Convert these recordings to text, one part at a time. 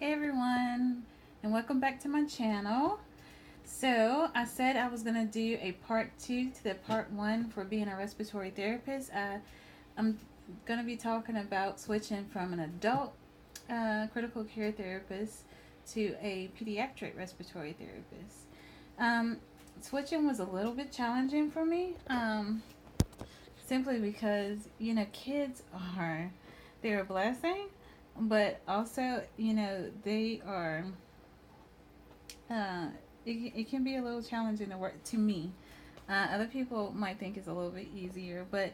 Hey everyone, and welcome back to my channel. So, I said I was going to do a part 2 to the part 1 for being a respiratory therapist. I'm going to be talking about switching from an adult critical care therapist to a pediatric respiratory therapist. Um, Switching was a little bit challenging for me, simply because, kids they're a blessing, but also, they are uh, it can be a little challenging to work to me. Other people might think it's a little bit easier, but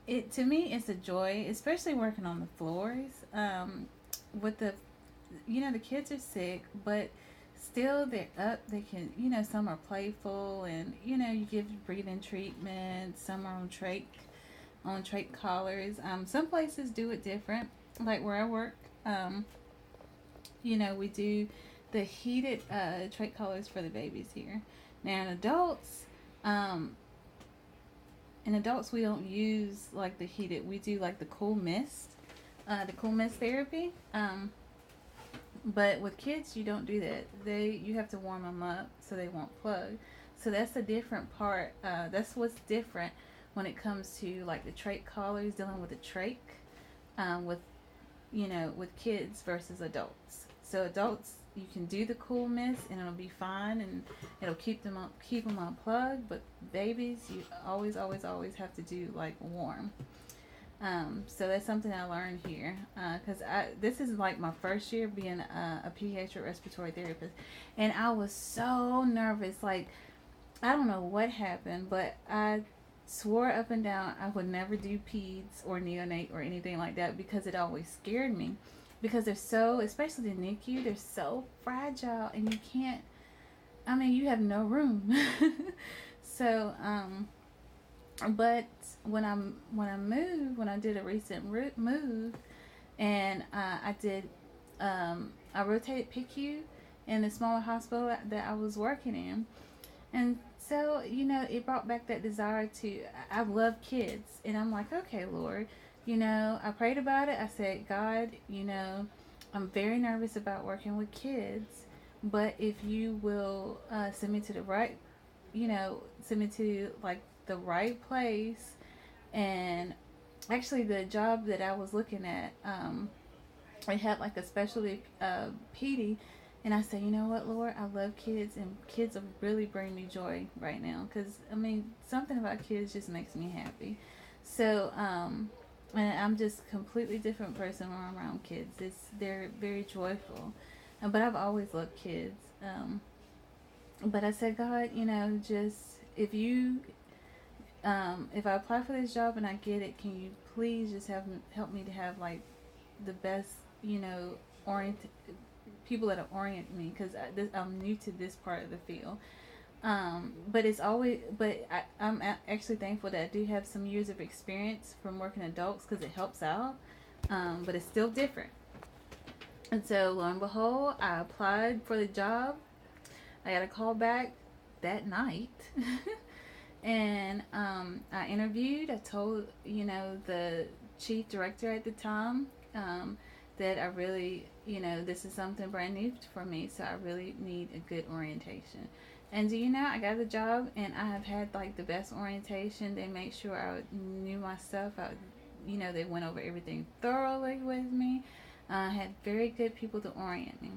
it to me it's a joy, especially working on the floors. With the kids are sick, but still they're up. They can, some are playful, and you give breathing treatment. Some are on trach collars. Some places do it different, like where I work. Um, we do the heated trach collars for the babies here. Now um, in adults we don't use like the heated. We do like the cool mist therapy. But with kids you don't do that. You have to warm them up so they won't plug. So that's a different part. That's what's different when it comes to like the trach collars, dealing with the trach, with with kids versus adults. So adults, you can do the cool mist and it'll be fine and it'll keep them unplugged. But babies, you always have to do like warm. So that's something I learned here, because this is like my first year being a pediatric respiratory therapist, and I was so nervous. Like, I don't know what happened, but I swore up and down I would never do peds or neonate or anything like that because it always scared me. Because they're so, especially the NICU, they're so fragile and you can't, I mean, you have no room. So, but when I did a recent move, and I rotated PICU in the smaller hospital that I was working in, and so, it brought back that desire to, I love kids. And I'm like, okay, Lord, I prayed about it. I said, God, I'm very nervous about working with kids. But if you will send me to the right, send me to like the right place. And actually, the job that I was looking at, I had like a specialty PD, and I said, you know what, Lord, I love kids, and kids really bring me joy right now. Because I mean, something about kids just makes me happy. So, and I'm just a completely different person when I'm around kids. They're very joyful, but I've always loved kids. But I said, God, just if I apply for this job and I get it, can you please just help me to have like the best, orient people that orient me, because I'm new to this part of the field. But I'm actually thankful that I do have some years of experience from working adults because it helps out. But it's still different. And so lo and behold, I applied for the job. I got a call back that night. And I interviewed. I told the chief director at the time, that I really, this is something brand new for me, so I really need a good orientation. And do you know, I got the job, and I have had like the best orientation. They made sure I knew my stuff. They went over everything thoroughly with me. I had very good people to orient me,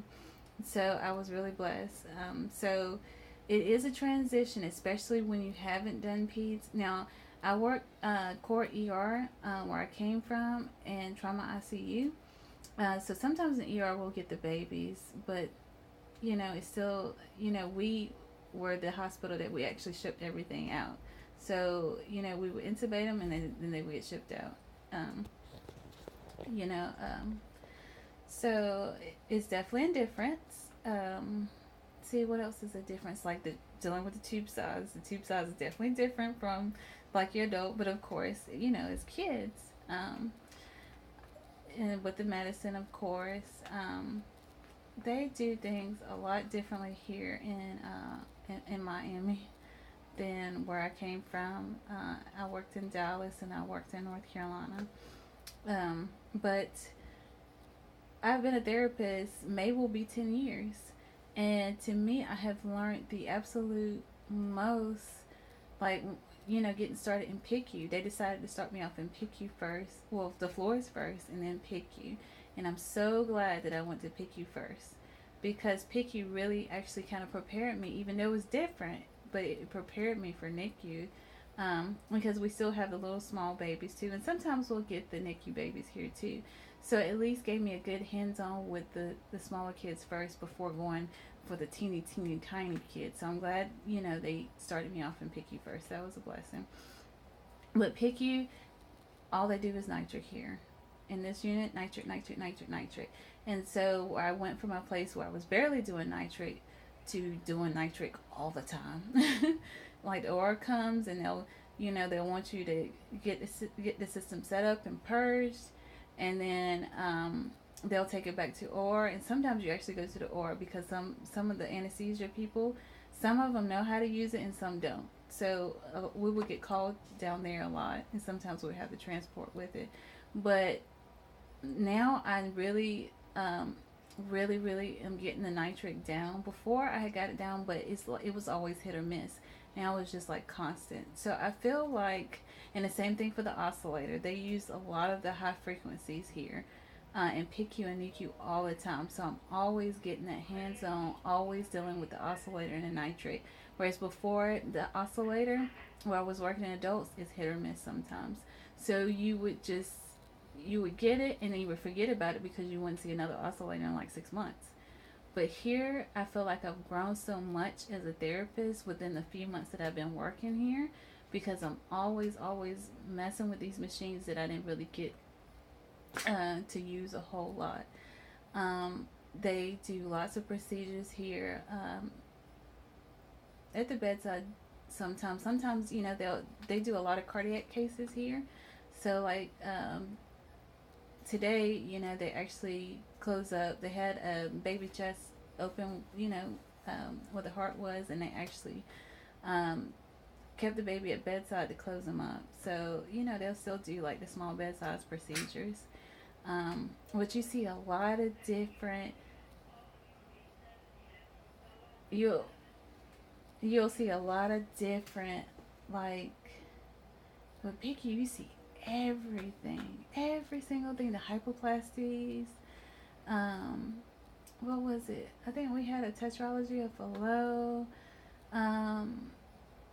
so I was really blessed. So it is a transition, especially when you haven't done peds. Now, I work core ER, where I came from, and trauma ICU. So sometimes in ER we'll get the babies, but it's still, we were the hospital that we actually shipped everything out. So we would intubate them, and then they would get shipped out. Um, you know, um, so it's definitely a difference. See, what else is a difference? Like the dealing with the tube size. The tube size is definitely different from like your adult, but of course, as kids. And with the medicine, of course, they do things a lot differently here in Miami than where I came from. I worked in Dallas and I worked in North Carolina. But I've been a therapist, May will be 10 years. And to me, I have learned the absolute most, like, getting started in PICU. They decided to start me off in PICU first. Well, the floors first and then PICU. And I'm so glad that I went to PICU first because PICU really actually kind of prepared me, even though it was different, but it prepared me for NICU. Because we still have the little small babies too, and sometimes we'll get the NICU babies here too. So it at least gave me a good hands-on with the smaller kids first before going for the teeny tiny kids. So I'm glad they started me off in PICU first. That was a blessing. But PICU, all they do is nitric here. In this unit, nitric. And so I went from a place where I was barely doing nitric to doing nitric all the time. Like the OR comes and they'll want you to get the system set up and purged, and then they'll take it back to OR. And sometimes you actually go to the OR because some of the anesthesia people, some of them know how to use it and some don't. So we would get called down there a lot, and sometimes we would have to transport with it. But now I really am getting the nitric down. Before I had got it down, but it was always hit or miss. Now it's just like constant. So I feel like, and the same thing for the oscillator. They use a lot of the high frequencies here in PICU and NICU all the time. So I'm always getting that hands-on, always dealing with the oscillator and the nitric. Whereas before, the oscillator, where I was working in adults, is hit or miss sometimes. So you would get it and then you would forget about it because you wouldn't see another oscillator in like 6 months. But here, I feel like I've grown so much as a therapist within the few months that I've been working here, because I'm always messing with these machines that I didn't really get to use a whole lot. They do lots of procedures here at the bedside. Sometimes they do a lot of cardiac cases here. So like today, they actually close up. They had a baby chest open, where the heart was, and they actually kept the baby at bedside to close them up. So, they'll still do like the small bedside procedures. But you see a lot of different, you'll see a lot of different, like, with PICU, you see everything, every single thing, the hypoplasties, what was it? I think we had a tetralogy of Fallot.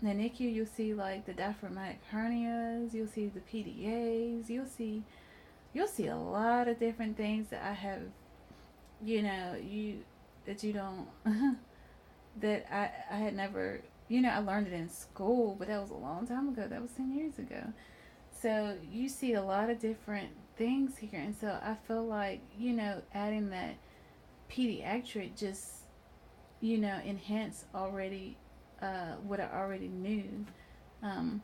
The NICU, you'll see like the diaphragmatic hernias, you'll see the PDAs, you'll see a lot of different things that I have, that you don't, that I had never, I learned it in school, but that was a long time ago. That was 10 years ago. So you see a lot of different things here. And so I feel like, adding that pediatric just, enhanced already what I already knew. And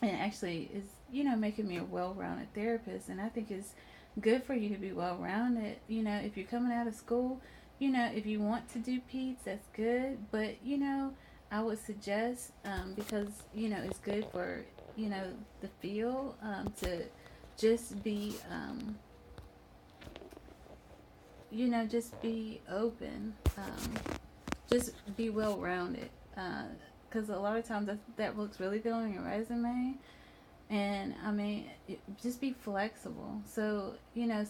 actually is, making me a well-rounded therapist. And I think it's good for you to be well-rounded. If you're coming out of school, if you want to do peds, that's good. But, I would suggest, because, it's good for, the field, to just be, just be open, just be well-rounded, because a lot of times that looks really good on your resume. And I mean, just be flexible. So,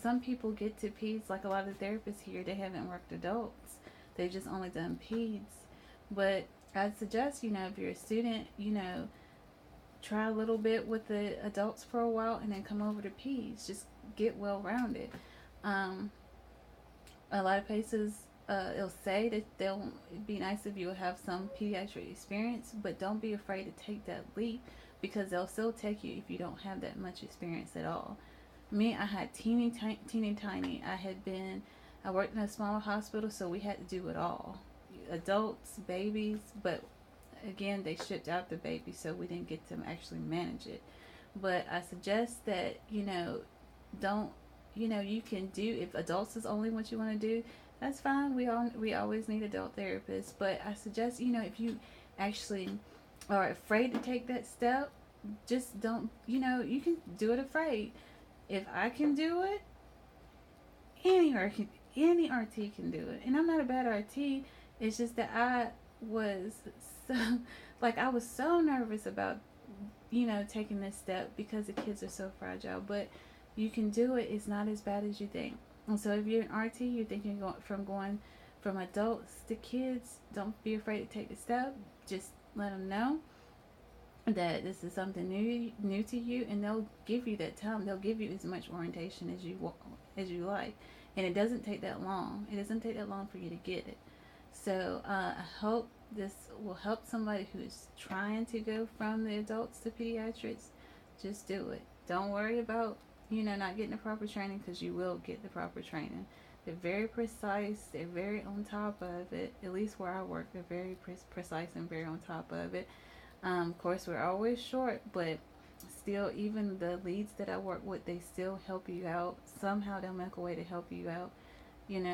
some people get to peds, like a lot of therapists here, they haven't worked adults. They've just only done peds. But I'd suggest, if you're a student, try a little bit with the adults for a while and then come over to peds. Just get well-rounded. A lot of places, it'll say that it'd be nice if you would have some pediatric experience, but don't be afraid to take that leap, because they'll still take you if you don't have that much experience at all. Me, I had teeny tiny. I worked in a smaller hospital, so we had to do it all. Adults, babies, but again, they shipped out the baby, so we didn't get to actually manage it. But I suggest that, don't, you can do, if adults is only what you want to do, that's fine. We always need adult therapists. But I suggest, if you actually are afraid to take that step, just don't, you can do it afraid. If I can do it, Any RT can do it, and I'm not a bad RT. It's just that I was so like I was so nervous about taking this step because the kids are so fragile. But you can do it. It's not as bad as you think. And so if you're an RT, you're thinking going from adults to kids. Don't be afraid to take the step. Just let them know that this is something new to you, and they'll give you that time. They'll give you as much orientation as you like, and it doesn't take that long. It doesn't take that long for you to get it. So I hope this will help somebody who is trying to go from the adults to pediatrics. Just do it. Don't worry about not getting the proper training, because you will get the proper training. They're very precise. They're very on top of it. At least where I work, they're very precise and very on top of it. Of course, we're always short, but still, even the leads that I work with, they still help you out. Somehow they'll make a way to help you out,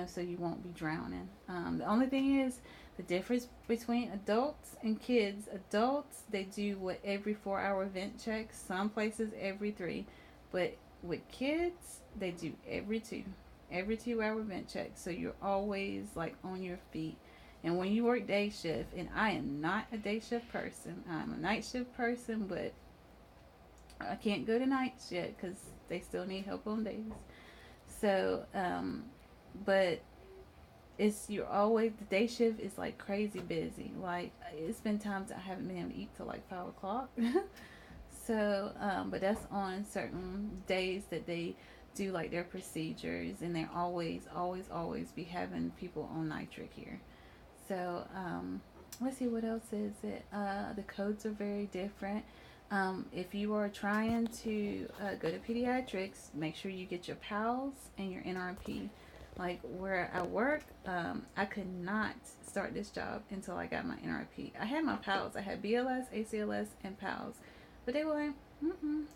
so you won't be drowning. The only thing is the difference between adults and kids. Adults, they do every 4-hour vent checks. Some places every 3, but with kids, they do every 2-hour vent check. So you're always like on your feet. And when you work day shift, and I am not a day shift person, I'm a night shift person, but I can't go to nights yet because they still need help on days. So, but you're always, the day shift is like crazy busy. Like, it's been times I haven't been able to eat till like 5 o'clock. So, but that's on certain days that they do like their procedures, and they're always be having people on nitric here. So, let's see, what else is it? The codes are very different. If you are trying to go to pediatrics, make sure you get your PALS and your NRP. Like where I work, I could not start this job until I got my NRP. I had my PALS. I had BLS, ACLS, and PALS. But they were like,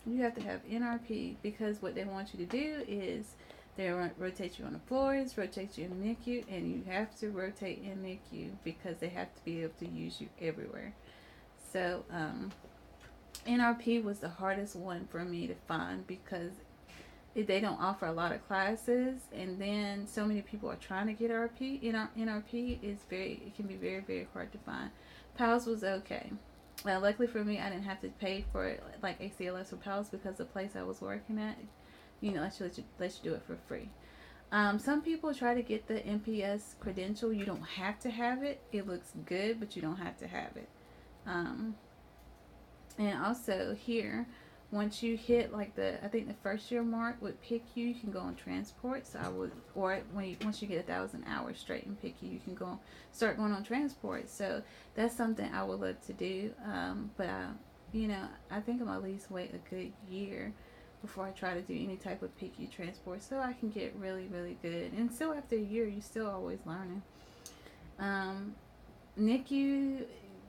you have to have NRP, because what they want you to do is they rotate you on the floors, rotate you in the NICU, and you have to rotate in NICU because they have to be able to use you everywhere. So NRP was the hardest one for me to find, because they don't offer a lot of classes, and then so many people are trying to get RP. NRP it can be very, very hard to find. PALS was okay. Well, luckily for me, I didn't have to pay for it like ACLS or PALS, because the place I was working at, let you do it for free. Some people try to get the NPS credential. You don't have to have it. It looks good, but you don't have to have it. And also here, once you hit like I think the first year mark with PICU, you can go on transport. So once you get 1,000 hours straight in PICU, you can start going on transport. So that's something I would love to do. But I think I'm at least wait a good year before I try to do any type of PICU transport, so I can get really, really good. And still, after a year, you're still always learning. NICU,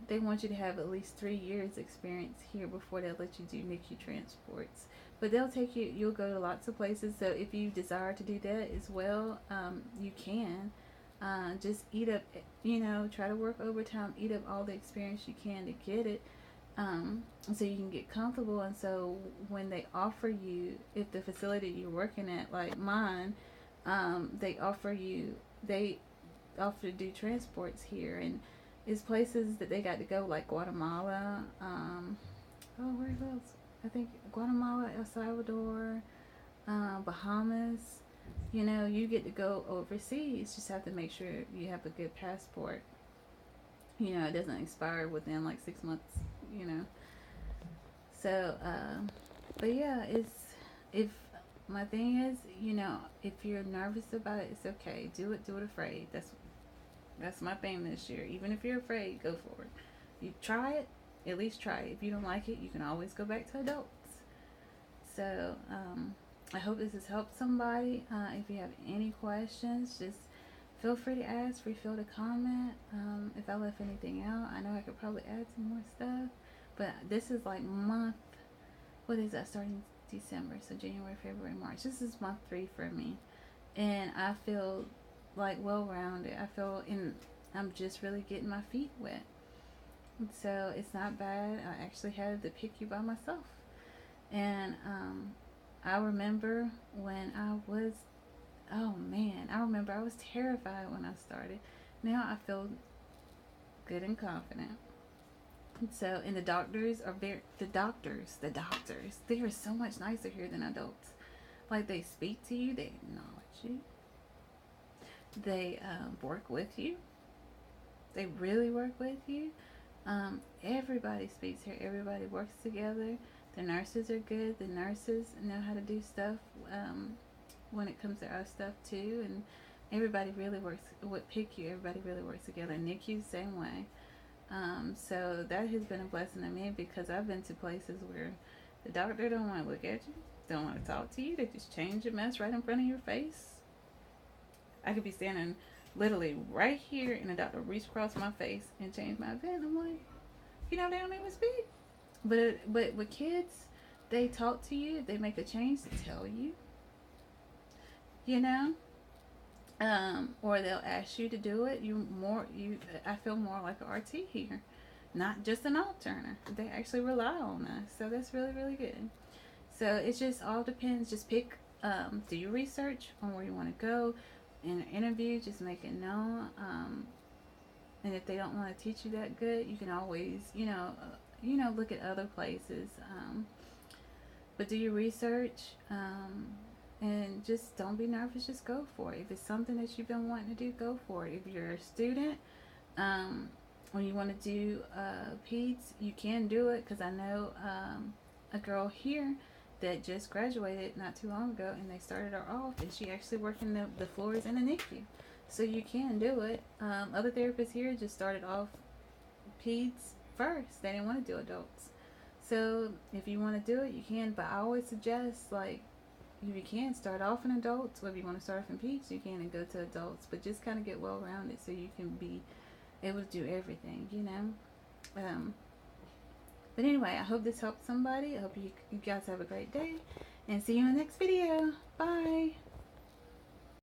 they want you to have at least 3 years experience here before they'll let you do NICU transports. But you'll go to lots of places. So if you desire to do that as well, you can. Just eat up, try to work overtime, eat up all the experience you can to get it. So you can get comfortable. And so when they offer you, if the facility you're working at, like mine, they offer to do transports here, and it's places that they got to go, like Guatemala, where else? I think Guatemala, El Salvador, Bahamas. You get to go overseas. Just have to make sure you have a good passport. It doesn't expire within like 6 months. So, but yeah, if my thing is, if you're nervous about it, it's okay. Do it afraid. That's my thing this year. Even if you're afraid, go for it. You try it, at least try it. If you don't like it, you can always go back to adults. So, I hope this has helped somebody. If you have any questions, just feel free to ask, feel to comment. If I left anything out, I know I could probably add some more stuff. But this is like what is that, starting December, so January, February, March. This is month 3 for me. And I feel like well-rounded. I'm just really getting my feet wet. So it's not bad. I actually had the PICU by myself. And I remember when I was oh man, I remember I was terrified when I started. Now I feel good and confident. So, and the doctors are the doctors, they are so much nicer here than adults. Like, they speak to you, they acknowledge you, they work with you, they really work with you. Everybody speaks here, everybody works together. The nurses are good, the nurses know how to do stuff when it comes to our stuff too. And everybody really works with PICU, everybody really works together. NICU, same way. So that has been a blessing to me, because I've been to places where the doctor don't want to look at you, don't want to talk to you. They just change your mess right in front of your face. I could be standing literally right here, and the doctor reach across my face and change my vent. I'm like, they don't even speak. But with kids, they talk to you. They make a change to tell you. You know, or they'll ask you to do it. I feel more like an RT here, not just an alterner. They actually rely on us, so that's really, really good. So it just all depends. Just pick, do your research on where you want to go. In an interview, just make it known. And if they don't want to teach you that good, you can always, look at other places. But do your research. And just don't be nervous, just go for it. If it's something that you've been wanting to do, go for it. If you're a student, when you want to do peds, you can do it, because I know a girl here that just graduated not too long ago, and they started her off, and she actually working the floors in the NICU. So you can do it. Other therapists here just started off peds first. They didn't want to do adults. So if you want to do it, you can. But I always suggest, like, if you can, start off in adults, or if you want to start off in peds, you can, and go to adults. But just kind of get well rounded so you can be able to do everything, But anyway, I hope this helped somebody. I hope you guys have a great day, and see you in the next video. Bye.